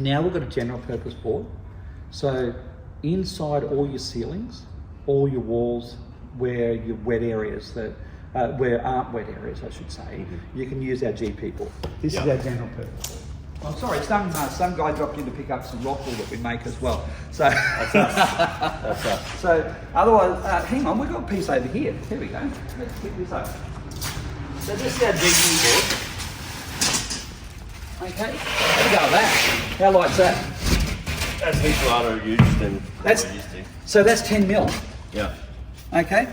Now we've got a general purpose board. So inside all your ceilings, all your walls, where your wet areas that where aren't wet areas, I should say, you can use our GP board. This is our general purpose board. I'm sorry, some guy dropped in to pick up some rock wool that we make as well. So that's us. That's us. So otherwise, hang on, we've got a piece over here. Here we go. Let's pick this up. So this is our GP board. Okay, how do you go with that? How light's that? That's heaps lighter used than what we're used to. So that's 10 mil. Yeah. Okay.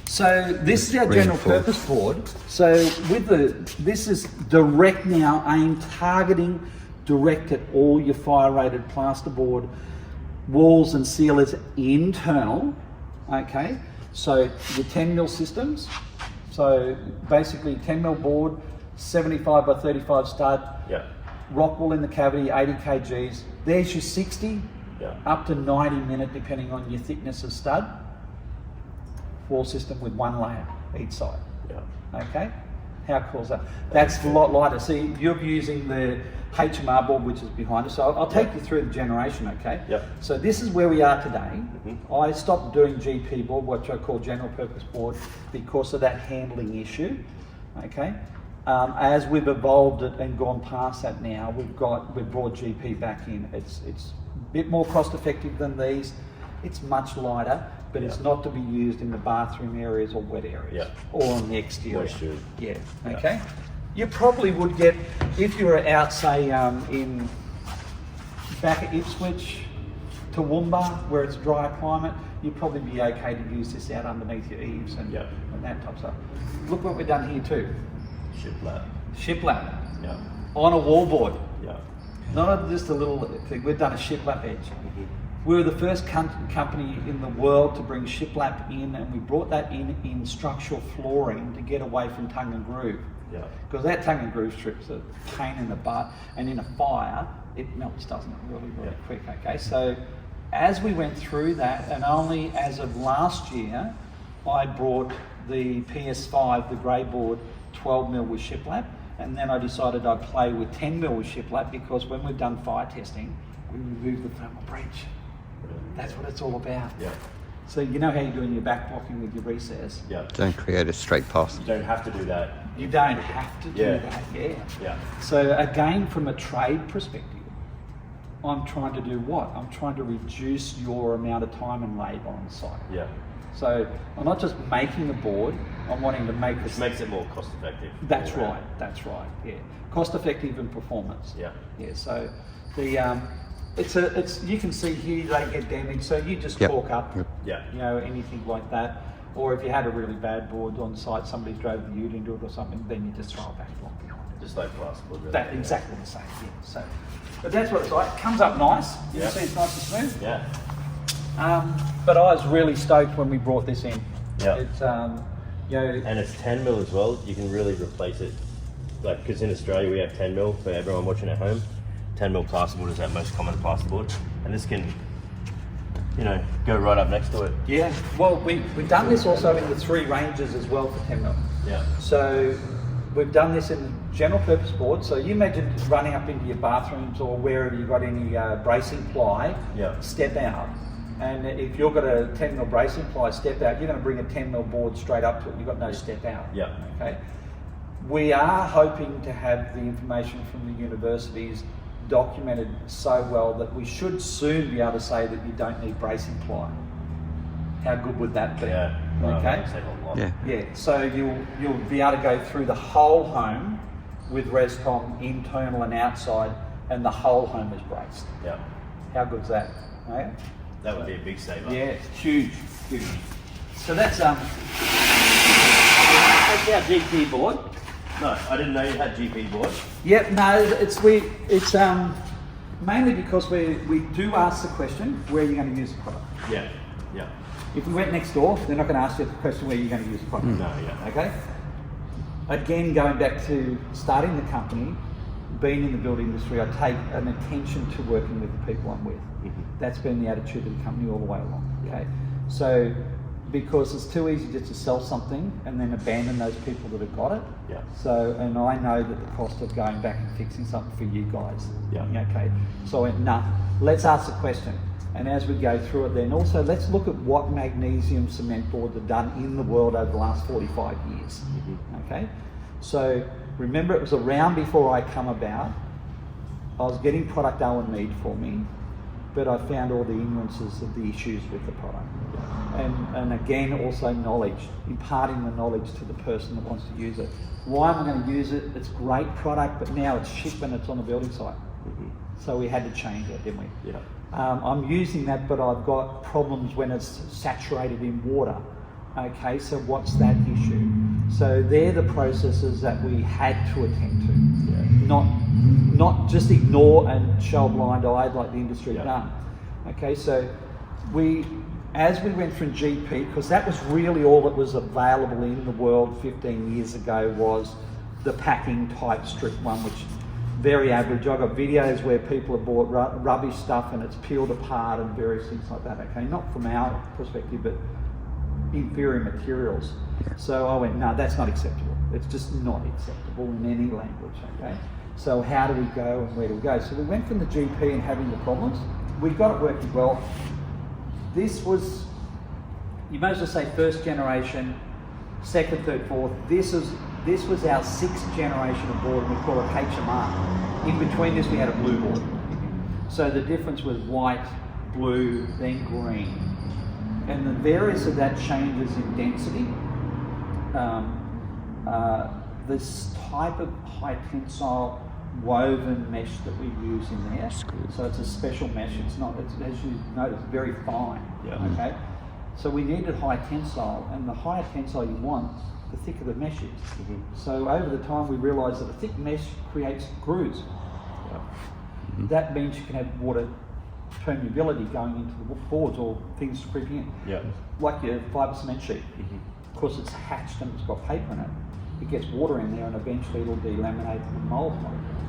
So this is our general purpose board. So this is direct now, aimed, targeting, direct at all your fire rated plasterboard walls and sealers internal. Okay. So your 10 mil systems. So basically 10 mil board, 75 by 35 stud. Yeah. Rock wool in the cavity, 80 kgs. There's your 60, up to 90 minute, depending on your thickness of stud. Wall system with one layer each side. Yeah. Okay. How cool is that? That's a lot lighter. See, you're using the HMR board, which is behind us. So I'll take you through the generation. Okay. Yep. So this is where we are today. I stopped doing GP board, which I call general purpose board, because of that handling issue. Okay. As we've evolved it and gone past that now, we've brought GP back in. It's a bit more cost effective than these. It's much lighter, but it's not to be used in the bathroom areas or wet areas or on the exterior. Moisture. Yeah. Okay. You probably would get, if you were out, say, in back at Ipswich, Toowoomba, where it's a drier climate, you'd probably be okay to use this out underneath your eaves and that type of stuff. Look what we've done here too. Shiplap. Shiplap. Yeah. On a wallboard. Yeah. Not just a little thing. We've done a shiplap edge. We were the first company in the world to bring shiplap in, and we brought that in structural flooring to get away from tongue and groove. Yeah. Because that tongue and groove strip's a pain in the butt, and in a fire, it melts, doesn't it, really quick, okay? So as we went through that, and only as of last year, I brought the PS5, the grey board, 12 mil with shiplap, and then I decided I'd play with 10 mil with shiplap, because when we've done fire testing, we remove the thermal breach. That's what it's all about. Yeah. So you know how you're doing your back blocking with your recess? Yeah. Don't create a straight pass. You don't have to do that. You don't have to do that, Yeah. So again, from a trade perspective, I'm trying to do what? I'm trying to reduce your amount of time and labour on site. Yeah. So I'm not just making a board, I'm wanting to make Which makes it more cost effective. That's right, yeah. Cost effective and performance. Yeah. Yeah, so the it's you can see here they get damaged, so you just cork up, you know, anything like that. Or if you had a really bad board on site, somebody drove the ute into it or something, then you just throw it back along behind it. Just like plasterboard, really. That exactly the same, yeah. So, but that's what it's like. It comes up nice. You can see it's nice and smooth. Yeah. But I was really stoked when we brought this in. Yeah. It's you know, and it's 10 mil as well. You can really replace it, like, because in Australia we have 10 mil for everyone watching at home. 10 mil plasterboard is our most common plasterboard, and this can, you know, go right up next to it. Yeah. Well, we've done this also in the 3 ranges as well for 10 mil. Yeah. So we've done this in general purpose board. So you imagine running up into your bathrooms or wherever you've got any bracing ply, step out. And if you've got a 10 mil bracing ply step out, you're going to bring a 10 mil board straight up to it. You've got no step out. Yeah. Okay. We are hoping to have the information from the universities documented so well that we should soon be able to say that you don't need bracing ply. How good would that be? Yeah. Okay. Yeah. So you'll be able to go through the whole home with Rescom, internal and outside, and the whole home is braced. Yeah. How good's that? Right? That would be a big saver. Yeah, it's huge. So that's our GP board. No, I didn't know you had GP board. Yep, no, it's mainly because we do ask the question, where are you going to use the product? Yeah, yeah. If we went next door, they're not going to ask you the question where you're going to use the product. No, yeah. Okay? Again, going back to starting the company, being in the building industry, I take an attention to working with the people I'm with. That's been the attitude of the company all the way along. Okay? So because it's too easy just to sell something and then abandon those people that have got it. Yeah. So, and I know that the cost of going back and fixing something for you guys. Yeah. Okay. So I went, nah, let's ask the question. And as we go through it, then also let's look at what magnesium cement boards are done in the world over the last 45 years. Okay. So remember, it was around before I come about. I was getting product Owen Mead for me, but I found all the nuances of the issues with the product. And again, also knowledge, imparting the knowledge to the person that wants to use it. Why am I going to use it? It's a great product, but now it's shit when it's on the building site. So we had to change it, didn't we? Yeah. I'm using that, but I've got problems when it's saturated in water. Okay, so what's that issue? So they're the processes that we had to attend to. Yeah. Not just ignore and show a blind eye like the industry done. Okay, so as we went from GP, because that was really all that was available in the world 15 years ago, was the packing type strip one, which very average. I've got videos where people have bought rubbish stuff and it's peeled apart and various things like that. Okay, not from our perspective, but inferior materials. So I went, no, that's not acceptable. It's just not acceptable in any language. Okay, so how do we go and where do we go? So we went from the GP and having the problems. We got it working well. This was, you might as well say, first generation, second, third, fourth. This was our sixth generation of board, and we call it HMR. In between this, we had a blue board. So the difference was white, blue, then green. And the various of that changes in density. This type of high tensile woven mesh that we use in there. So it's a special mesh. It's not, as you notice, very fine. Yeah. Okay. So we needed high tensile, and the higher tensile you want, the thicker the mesh is. So over the time we realised that a thick mesh creates grooves. That means you can have water permeability going into the boards or things creeping in. Yeah. Like your fibre cement sheet. Of course, it's hatched and it's got paper in it. It gets water in there and eventually it'll delaminate and mould.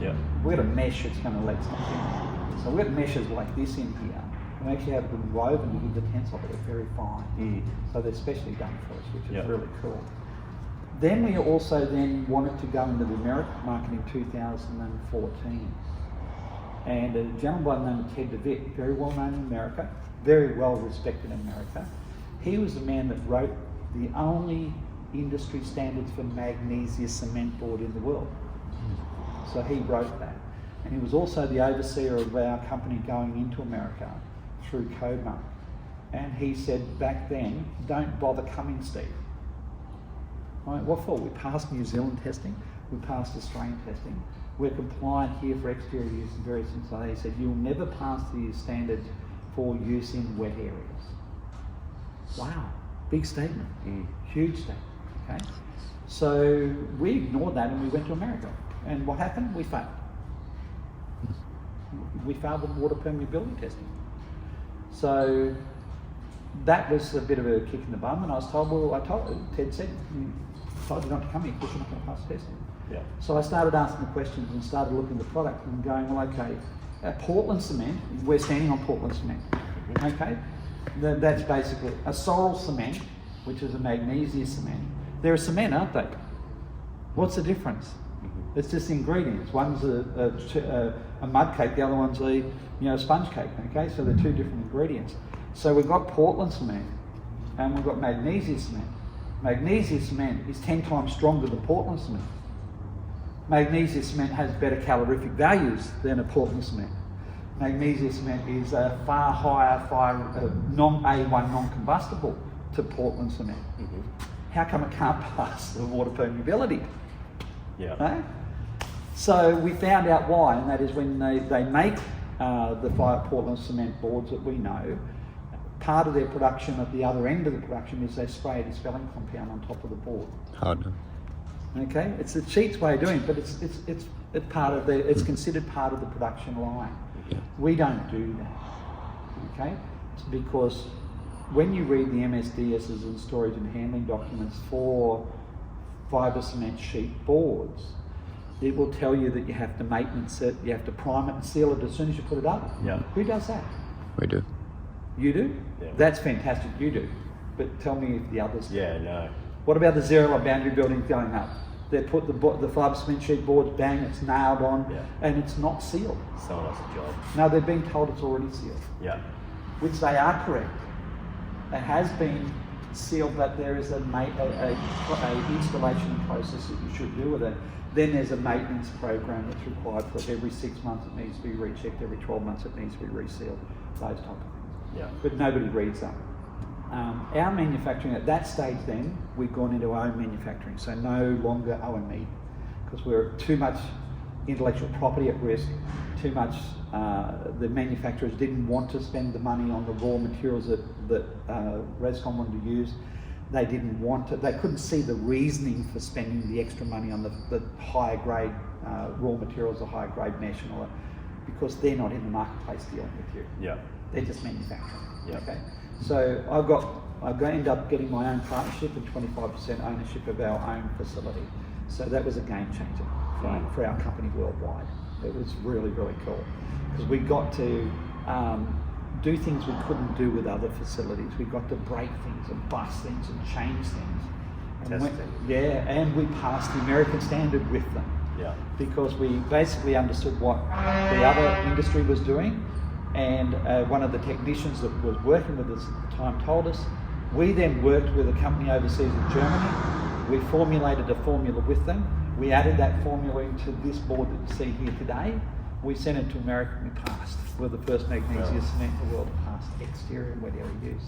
Yeah. We've got a mesh that's going to let something in. So we've got meshes like this in here. We actually have them woven to give the tensile, but they're very fine. So they're specially done for us, which is really cool. Then we also then wanted to go into the American market in 2014. And a gentleman by the name of Ted DeVitt, very well known in America, very well respected in America. He was the man that wrote the only industry standards for magnesia cement board in the world. So he wrote that. And he was also the overseer of our company going into America through Codemark. And he said back then, don't bother coming, Steve. Right, what for? We passed New Zealand testing, we passed Australian testing. We're compliant here for exterior use and various things like that. He said, you'll never pass the standards for use in wet areas. Wow, big statement, huge statement, okay? So we ignored that and we went to America. And what happened? We failed. We failed with water permeability testing. So that was a bit of a kick in the bum, and I was told, Ted said, I told you not to come here because you're not going to pass testing. Yeah. So I started asking the questions and started looking at the product and going, well, okay, Portland cement, we're standing on Portland cement, okay? That's basically a sorrel cement, which is a magnesia cement. They're a cement, aren't they? What's the difference? It's just ingredients. One's a mud cake, the other one's a sponge cake, okay? So they're two different ingredients. So we've got Portland cement and we've got magnesia cement. Magnesia cement is 10 times stronger than Portland cement. Magnesia cement has better calorific values than a Portland cement. Magnesia cement is a far higher A1 non-combustible to Portland cement. How come it can't pass the water permeability? Yeah. Right? So we found out why, and that is when they make the Portland cement boards that we know, part of their production at the other end of the production is they spray a dispelling compound on top of the board. Hard. Okay, it's a cheats way of doing it, but it's part of it's considered part of the production line. Yeah. We don't do that. Okay, it's because when you read the MSDSs and storage and handling documents for fibre cement sheet boards, it will tell you that you have to maintenance it, you have to prime it and seal it as soon as you put it up. Yeah. Who does that? We do. You do? Yeah. That's fantastic, you do. but tell me if the others. Yeah, no. What about the zero line boundary buildings going up? They put the fibre cement sheet boards, bang, it's nailed on, and it's not sealed. Someone else's job. No, they're being told it's already sealed. Yeah. Which they are correct. It has been sealed, but there is a installation process that you should do with it. Then there's a maintenance program that's required for it. Every 6 months it needs to be rechecked, every 12 months it needs to be resealed, those type of things. Yeah. But nobody reads them. Our manufacturing, at that stage then, we'd gone into our own manufacturing, so no longer OME, because we're too much intellectual property at risk, too much, the manufacturers didn't want to spend the money on the raw materials that Rescom wanted to use. They didn't want to, they couldn't see the reasoning for spending the extra money on the higher grade raw materials, the higher grade mesh and all that, because they're not in the marketplace dealing with you. Yeah. They're just manufacturing. Yeah. Okay. So I've ended up getting my own partnership and 25% ownership of our own facility. So that was a game changer for our company worldwide. It was really, really cool because we got to do things we couldn't do with other facilities. We got to break things and bust things and change things. And we passed the American standard with them. Yeah. Because we basically understood what the other industry was doing, and one of the technicians that was working with us at the time told us. We then worked with a company overseas in Germany. We formulated a formula with them. We added that formula into this board that you see here today. We sent it to America and we passed. We're the first magnesium cement in the world to pass exterior and wet area use.